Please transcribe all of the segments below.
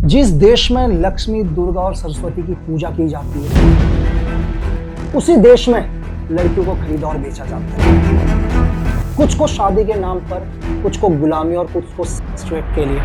जिस देश में लक्ष्मी, दुर्गा और सरस्वती की पूजा की जाती है, उसी देश में लड़कियों को खरीदा और बेचा जाता है। कुछ को शादी के नाम पर, कुछ को गुलामी और कुछ को सेक्स ट्रेड के लिए।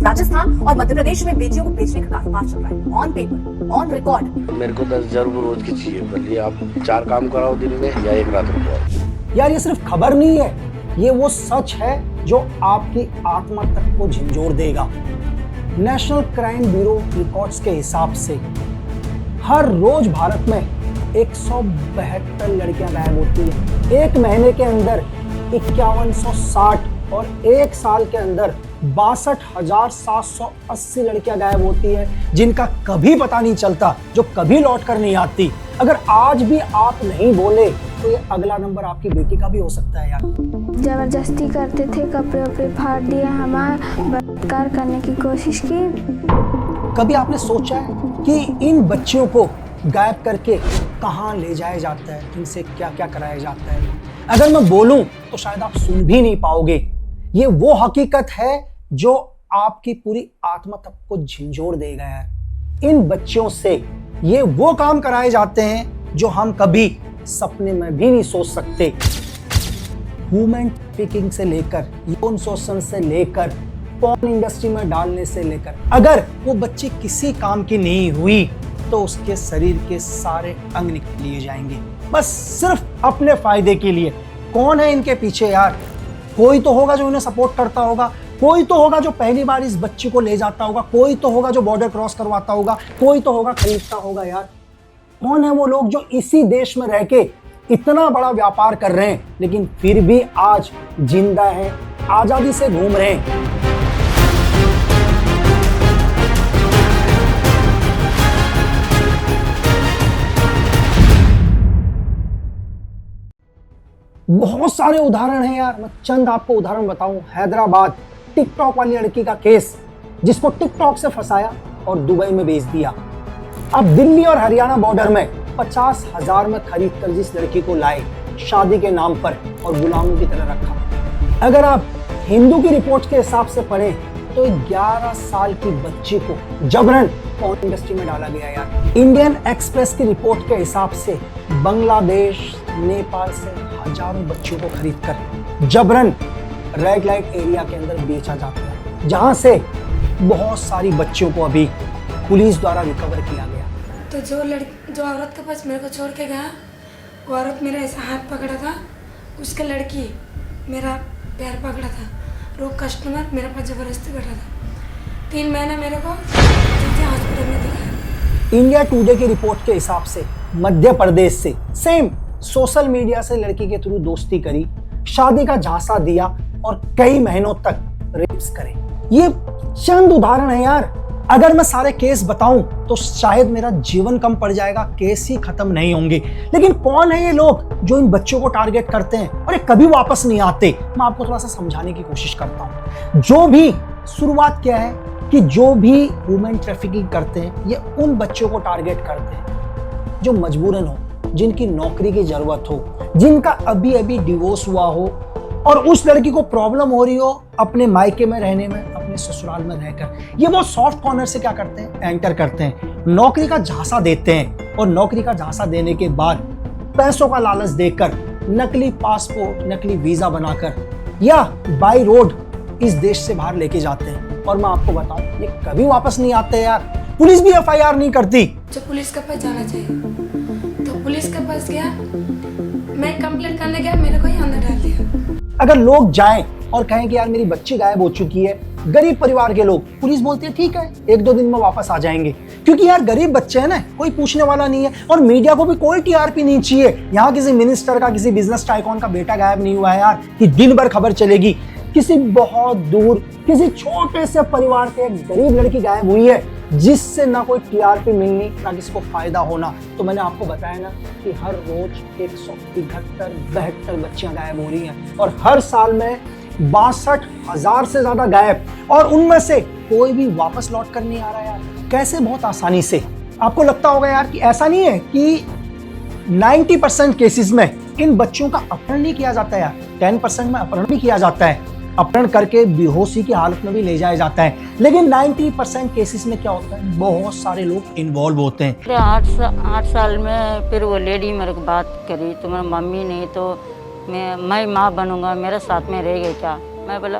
राजस्थान और मध्य प्रदेश में बेटियों को बेचने का कारोबार चल रहा है, ऑन पेपर, ऑन रिकॉर्ड। मेरे को 10,000 रुपये रोज की चाहिए, भले आप 4 काम कराओ दिन में या 1 रात रुको। यार ये सिर्फ खबर नहीं है, ये वो सच है जो आपकी आत्मा तक को झंझोर देगा। नेशनल क्राइम ब्यूरो रिकॉर्ड्स के हिसाब से हर रोज भारत में 172 लड़कियां गायब होती हैं। एक महीने के अंदर 5160 और एक साल के अंदर 62,780 लड़कियां गायब होती हैं, जिनका कभी पता नहीं चलता, जो कभी लौट कर नहीं आती। अगर आज भी आप नहीं बोले तो ये अगला नंबर आपकी बेटी का भी हो सकता है यार। जबरदस्ती करते थे, कपड़े वपड़े फाड़ दिए, हमारा बलात्कार करने की कोशिश की। कभी आपने सोचा है कि इन बच्चियों को गायब करके कहाँ ले जाया जाता है, इनसे क्या क्या कराया जाता है? अगर मैं बोलूं तो शायद आप सुन भी नहीं पाओगे। ये वो हकीकत है जो आपकी पूरी आत्मा तक को झंझोर देगा यार। इन बच्चियों से ये वो काम कराए जाते हैं जो हम कभी सपने में भी नहीं सोच सकते। ह्यूमन ट्रैफिकिंग से लेकर, यौन शोषण से लेकर, पॉर्न इंडस्ट्री में डालने से लेकर, अगर वो बच्ची किसी काम की नहीं हुई तो उसके शरीर के सारे अंग निकाल लिए जाएंगे, बस सिर्फ अपने फायदे के लिए। कौन है इनके पीछे यार? कोई तो होगा जो इन्हें सपोर्ट करता होगा, कोई तो होगा जो पहली बार इस बच्ची को ले जाता होगा, कोई तो होगा जो बॉर्डर क्रॉस करवाता होगा, कोई तो होगा खरीदता होगा यार। कौन है वो लोग जो इसी देश में रह के इतना बड़ा व्यापार कर रहे हैं, लेकिन फिर भी आज जिंदा हैं, आजादी से घूम रहे हैं? बहुत सारे उदाहरण हैं यार, मैं चंद आपको उदाहरण बताऊं। हैदराबाद टिकटॉक वाली लड़की का केस, जिसको टिकटॉक से फंसाया और दुबई में बेच दिया। अब दिल्ली और हरियाणा बॉर्डर में 50,000 में खरीद कर जिस लड़की को लाए शादी के नाम पर और गुलामों की तरह रखा। अगर आप हिंदू की रिपोर्ट के हिसाब से पढ़ें तो 11 साल की बच्ची को जबरन पॉर्न इंडस्ट्री में डाला गया यार। इंडियन एक्सप्रेस की रिपोर्ट के हिसाब से बांग्लादेश, नेपाल से हजारों बच्चों को खरीदकर जबरन रेड लाइट एरिया के अंदर बेचा जाता है, जहां से बहुत सारी बच्चियों को अभी पुलिस द्वारा रिकवर किया गया। तो जो औरत के पास मेरे को छोड़ के गया, वो औरत मेरा ऐसा हाथ पकड़ा था, उसका लड़की मेरा पैर पकड़ा था, वो कस्टमर मेरे पास जबरदस्ती बैठा था। 3 महीने मेरे को हॉस्पिटल में दिखाया। इंडिया टुडे की रिपोर्ट के हिसाब से मध्य प्रदेश से सेम सोशल मीडिया से लड़की के थ्रू दोस्ती करी, शादी का झांसा दिया और कई महीनों तक रेप्स करे। ये चंद उदाहरण है यार। अगर मैं सारे केस बताऊं तो शायद मेरा जीवन कम पड़ जाएगा, केस ही खत्म नहीं होंगे। लेकिन कौन है ये लोग जो इन बच्चों को टारगेट करते हैं और ये कभी वापस नहीं आते? मैं आपको थोड़ा सा समझाने की कोशिश करता हूं। जो भी शुरुआत क्या है कि जो भी ह्यूमन ट्रैफिकिंग करते हैं, ये उन बच्चों को टारगेट करते हैं जो मजबूरन हो, जिनकी नौकरी की जरूरत हो, जिनका अभी अभी डिवोर्स हुआ हो और उस लड़की को प्रॉब्लम हो रही हो अपने मायके में रहने में, अपने ससुराल में रहकर। ये वो सॉफ्ट कॉर्नर से क्या करते हैं, एंटर करते हैं, नौकरी का झांसा देते हैं और नौकरी का झांसा देने के बाद पैसों का लालच देकर नकली पासपोर्ट, नकली वीजा बनाकर या बाय रोड इस देश से बाहर लेके जाते हैं। और मैं आपको बताऊं, ये कभी वापस नहीं आते यार। पुलिस भी FIR नहीं करती। जो पुलिस के पास जाना चाहिए तो पुलिस के पास गया, मैं कंप्लेंट करने गया, मेरे को ही अंदर डाल दिया। अगर लोग जाएं और कहें कि यार मेरी बच्ची गायब हो चुकी है, गरीब परिवार के लोग, पुलिस बोलती है ठीक है 1-2 दिन में वापस आ जाएंगे, क्योंकि यार गरीब बच्चे हैं ना, कोई पूछने वाला नहीं है और मीडिया को भी कोई TRP नहीं चाहिए। यहाँ किसी मिनिस्टर का, किसी बिजनेस टाइकॉन का बेटा गायब नहीं हुआ है यार कि दिन भर खबर चलेगी। किसी बहुत दूर, किसी छोटे से परिवार से एक गरीब लड़की गायब हुई है, जिससे ना कोई TRP मिलनी, ना किसी को फायदा होना। तो मैंने आपको बताया ना कि हर रोज 172 बच्चियां गायब हो रही हैं और हर साल में 62,000 से ज्यादा गायब, और उनमें से कोई भी वापस लौट कर नहीं आ रहा यार। कैसे? बहुत आसानी से। आपको लगता होगा यार कि ऐसा नहीं है कि 90% केसेस में इन बच्चों का अपहरण नहीं किया जाता यार, 10% में अपहरण भी किया जाता है। अपहरण करके बेहोशी की हालत में भी ले जाया जाता है। लेकिन 90% केसेस में क्या होता है, बहुत सारे लोग इन्वॉल्व होते हैं। 8 साल में फिर वो लेडी मेरे को बात करी, तुम्हारी मम्मी नहीं तो मैं माँ बनूंगा, मेरे साथ में रह गए क्या। मैं बोला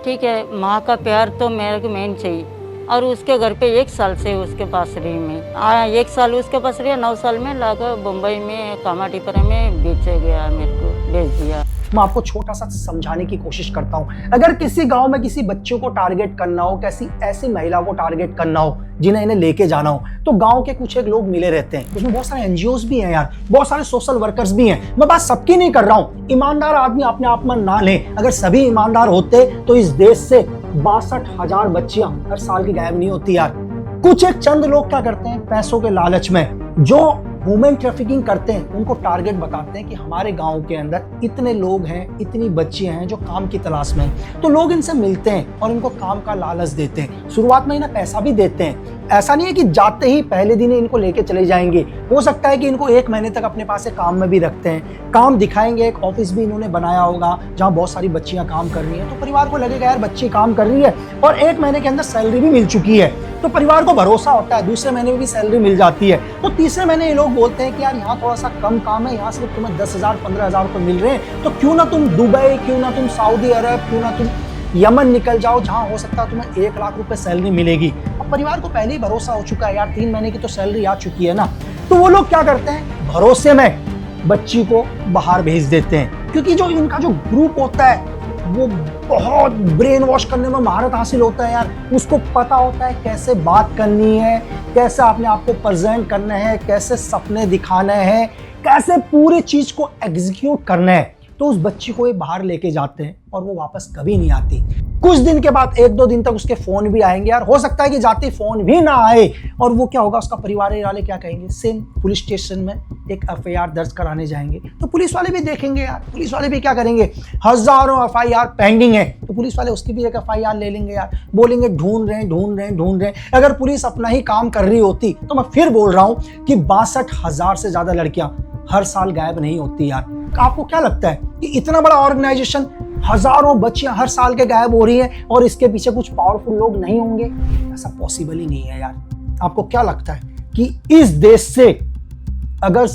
ठीक है, माँ का प्यार तो मेरे को मेन चाहिए। और उसके घर पे 1 साल से उसके पास रही मैं। 1 साल उसके पास रही, 9 साल में लाकर मुंबई में कामाटीपुरा में बेचे गया, मेरे को बेच दिया। मैं आपको छोटा सा समझाने की कोशिश करता हूं। अगर किसी गांव में किसी बच्चों को टारगेट करना हो, किसी ऐसी महिला को टारगेट करना हो जिन्हें इन्हें लेके जाना हो, तो गांव के कुछ एक लोग मिले रहते हैं। उसमें बहुत सारे एनजीओस भी हैं यार, बहुत सारे सोशल वर्कर्स भी हैं। मैं बात सबकी नहीं कर रहा हूं। ईमानदार आदमी अपने आप में ना ले। अगर सभी ईमानदार होते तो इस देश से 62,000 बच्चियां हर साल की गायब नहीं होती यार। कुछ एक चंद लोग क्या करते हैं, पैसों के लालच में जो ह्यूमन ट्रैफिकिंग करते हैं उनको टारगेट बताते हैं कि हमारे गांव के अंदर इतने लोग हैं, इतनी बच्चियां हैं जो काम की तलाश में हैं। तो लोग इनसे मिलते हैं और इनको काम का लालच देते हैं। शुरुआत में इन्हें पैसा भी देते हैं। ऐसा नहीं है कि जाते ही पहले दिन इनको लेके चले जाएंगे। हो सकता है कि इनको 1 महीने तक अपने पास काम में भी रखते हैं, काम दिखाएंगे। एक ऑफिस भी इन्होंने बनाया होगा जहाँ बहुत सारी बच्चियां काम कर रही हैं, तो परिवार को लगेगा यार बच्ची काम कर रही है और 1 महीने के अंदर सैलरी भी मिल चुकी है, तो परिवार को भरोसा होता है, दूसरे महीने में भी सैलरी मिल जाती है। तो तीसरे महीने ये लोग बोलते हैं कि यार यहाँ थोड़ा सा कम काम है, यहाँ सिर्फ तुम्हें 10,000 15,000 रुपये मिल रहे हैं, तो क्यों ना तुम दुबई, क्यों ना तुम सऊदी अरब, क्यों ना तुम यमन निकल जाओ, जहां हो सकता है तुम्हें 1 लाख रुपए सैलरी मिलेगी। अब परिवार को पहले ही भरोसा हो चुका है यार, 3 महीने की तो सैलरी आ चुकी है ना। तो वो लोग क्या करते हैं, भरोसे में बच्ची को बाहर भेज देते हैं, क्योंकि जो इनका जो ग्रुप होता है वो बहुत ब्रेन वॉश करने में महारत हासिल होता है यार। उसको पता होता है कैसे बात करनी है, कैसे अपने आप को प्रेजेंट करना है, कैसे सपने दिखाने हैं, कैसे पूरी चीज को एग्जीक्यूट करना है। तो उस बच्ची को ये बाहर लेके जाते हैं और वो वापस कभी नहीं आती। कुछ दिन के बाद 1-2 दिन तक उसके फोन भी आएंगे यार, हो सकता है कि जाते फोन भी ना आए। और वो क्या होगा, उसका परिवार वाले क्या कहेंगे, सेम पुलिस स्टेशन में एक FIR दर्ज कराने जाएंगे। तो पुलिस वाले भी देखेंगे यार, पुलिस वाले भी क्या करेंगे, हजारों FIR पेंडिंग है, तो पुलिस वाले उसकी भी एक FIR ले लेंगे यार, बोलेंगे ढूंढ रहे हैं। अगर पुलिस अपना ही काम कर रही होती तो मैं फिर बोल रहा हूं कि 62,000 से ज्यादा लड़कियां हर साल गायब नहीं होती यार। आपको क्या लगता है कि इतना बड़ा ऑर्गेनाइजेशन, हजारों बच्चियां हर साल के गायब हो रही हैं और इसके पीछे कुछ पावरफुल लोग नहीं होंगे? ऐसा पॉसिबल ही नहीं है यार। आपको क्या लगता है कि इस देश से अगर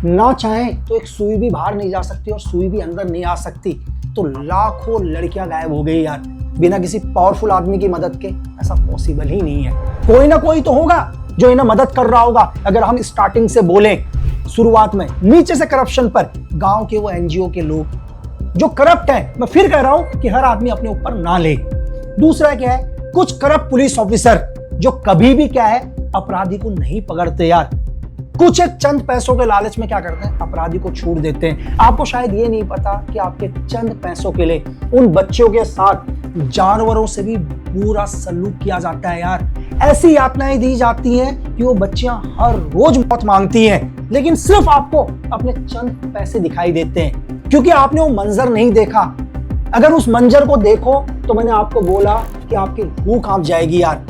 ना चाहें तो एक सुई भी बाहर नहीं जा सकती और सुई भी अंदर नहीं आ सकती, तो लाखों लड़कियां गायब हो गई यार बिना किसी पावरफुल आदमी की मदद के? ऐसा पॉसिबल ही नहीं है। कोई ना कोई तो होगा जो इन्हें मदद कर रहा होगा। अगर हम स्टार्टिंग से बोलें, शुरुआत में नीचे से करप्शन पर, गांव के वो NGO के लोग जो करप्ट हैं, मैं फिर कह रहा हूं कि हर आदमी अपने ऊपर ना ले। दूसरा क्या है, कुछ करप्ट पुलिस ऑफिसर जो कभी भी क्या है, अपराधी को नहीं पकड़ते यार। कुछ एक चंद पैसों के लालच में क्या करते हैं, अपराधी को छूट देते हैं। आपको शायद ये नहीं पता कि आपके चंद पैसों के लिए उन बच्चों के साथ जानवरों से भी बुरा सलूक किया जाता है यार। ऐसी यातनाएं दी जाती हैं कि वो बच्चियां हर रोज मौत मांगती हैं, लेकिन सिर्फ आपको अपने चंद पैसे दिखाई देते हैं क्योंकि आपने वो मंजर नहीं देखा। अगर उस मंजर को देखो तो मैंने आपको बोला कि आपकी रूह कांप जाएगी यार।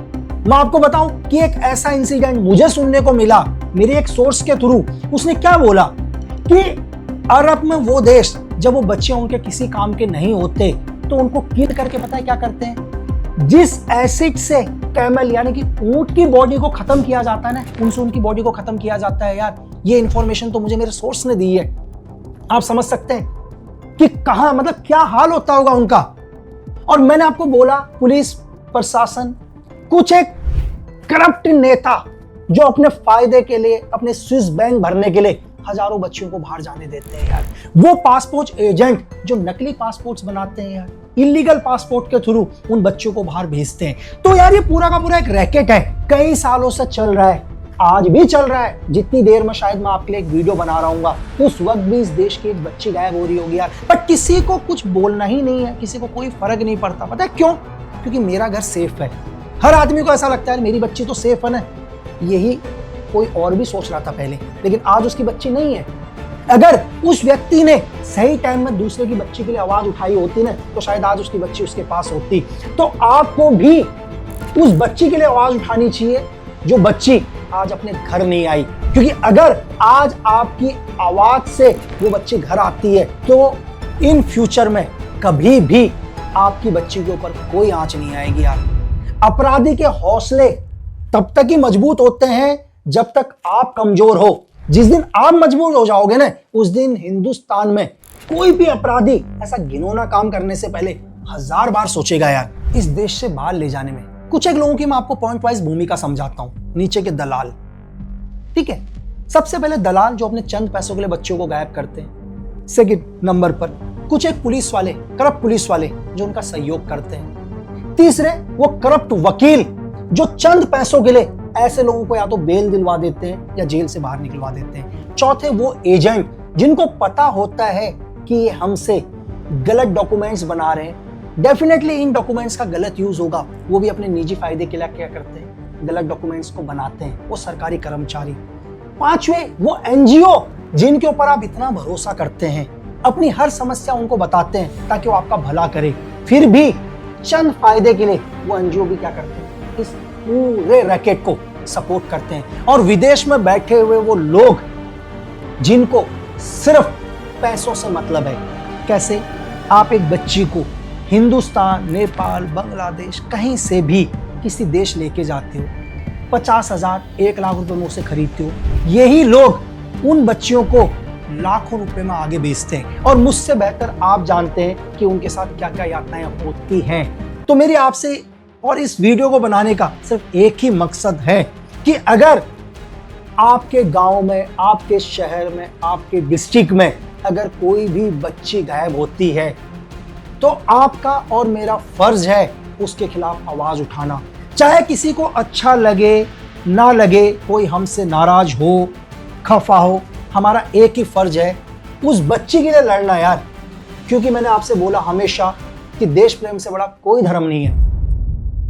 मैं आपको बताऊं कि एक ऐसा इंसिडेंट मुझे सुनने को मिला मेरे एक सोर्स के थ्रू। उसने क्या बोला कि अरब में वो देश, जब वो बच्चे उनके किसी काम के नहीं होते तो उनको किल करके पता है क्या करते हैं, जिस एसिड से कैमल यानी कि ऊंट की बॉडी को खत्म किया जाता है ना, उनसे उनकी बॉडी को खत्म किया जाता है यार। ये इंफॉर्मेशन तो मुझे मेरे सोर्स ने दी है। आप समझ सकते हैं कि कहां, मतलब क्या हाल होता होगा उनका। और मैंने आपको बोला पुलिस प्रशासन, कुछ एक करप्ट नेता जो अपने फायदे के लिए, अपने स्विस बैंक भरने के लिए हजारों बच्चियों को बाहर जाने देते हैं यार। वो पासपोर्ट एजेंट जो नकली पासपोर्ट्स बनाते हैं यार, इलीगल पासपोर्ट के थ्रू उन बच्चों को बाहर भेजते हैं। तो यार ये पूरा का पूरा एक रैकेट है, कई सालों से चल रहा है, आज भी चल रहा है। जितनी देर में शायद मैं आपके लिए एक वीडियो बना रहा हूँ उस वक्त भी इस देश की एक बच्ची गायब हो रही होगी यार, बट किसी को कुछ बोलना ही नहीं है, किसी को कोई फर्क नहीं पड़ता। पता है क्यों? क्योंकि मेरा घर सेफ है। हर आदमी को ऐसा लगता है मेरी बच्ची तो सेफ है ना। यही कोई और भी सोच रहा था पहले, लेकिन आज उसकी बच्ची नहीं है। अगर उस व्यक्ति ने सही टाइम में दूसरे की बच्ची के लिए आवाज उठाई होती ना, तो शायद आज उसकी बच्ची उसके पास होती। तो आपको भी उस बच्ची के लिए आवाज उठानी चाहिए जो बच्ची आज अपने घर नहीं आई, क्योंकि अगर आज आपकी आवाज से वो बच्ची घर आती है तो इन फ्यूचर में कभी भी आपकी बच्ची के ऊपर कोई आंच नहीं आएगी यार। अपराधी के हौसले तब तक ही मजबूत होते हैं जब तक आप कमजोर हो। जिस दिन आप मजबूत हो जाओगे ना, उस दिन हिंदुस्तान में कोई भी अपराधी ऐसा घिनौना काम करने से पहले 1000 बार सोचेगा यार। इस देश से बाहर ले जाने में कुछ एक लोगों की मैं आपको पॉइंट वाइज भूमिका समझाता हूं। नीचे के दलाल, ठीक है, सबसे पहले दलाल जो अपने चंद पैसों के लिए बच्चों को गायब करते हैं। सेकंड नंबर पर कुछ एक पुलिस वाले, करप्ट पुलिस वाले जो उनका सहयोग करते हैं। तीसरे वो करप्ट वकील जो चंद पैसों के लिए ऐसे लोगों को या तो बेल दिलवा देते हैं या जेल से बाहर निकलवा देते हैं। चौथे वो एजेंट जिनको पता होता है कि ये हमसे गलत डॉक्यूमेंट्स बना रहे हैं, डेफिनेटली इन डॉक्यूमेंट्स का गलत यूज होगा, वो भी अपने निजी फायदे के लिए क्या करते हैं, गलत डॉक्यूमेंट्स को बनाते हैं, वो सरकारी कर्मचारी। पांचवे वो एनजीओ जिनके ऊपर आप इतना भरोसा करते हैं, अपनी हर समस्या उनको बताते हैं ताकि वो आपका भला करे, फिर भी चंद फायदे के लिए वो एनजीओ भी क्या करते हैं, इस पूरे रैकेट को सपोर्ट करते हैं। और विदेश में बैठे हुए वो लोग जिनको सिर्फ पैसों से मतलब है। कैसे? आप एक बच्ची को हिंदुस्तान, नेपाल, बांग्लादेश कहीं से भी किसी देश लेके जाते हो, 50,000, 1 लाख रुपए में उसे खरीदते हो, यही लोग उन बच्चियों को लाखों रुपए में आगे बेचते हैं। और मुझसे बेहतर आप जानते हैं कि उनके साथ क्या क्या यातनाएं होती हैं। तो मेरी आपसे और इस वीडियो को बनाने का सिर्फ एक ही मकसद है कि अगर आपके गांव में, आपके शहर में, आपके डिस्ट्रिक्ट में अगर कोई भी बच्ची गायब होती है तो आपका और मेरा फर्ज है उसके खिलाफ आवाज उठाना। चाहे किसी को अच्छा लगे ना लगे, कोई हमसे नाराज हो, खफा हो, हमारा एक ही फर्ज है उस बच्ची के लिए लड़ना यार। क्योंकि मैंने आपसे बोला हमेशा कि देश प्रेम से बड़ा कोई धर्म नहीं है।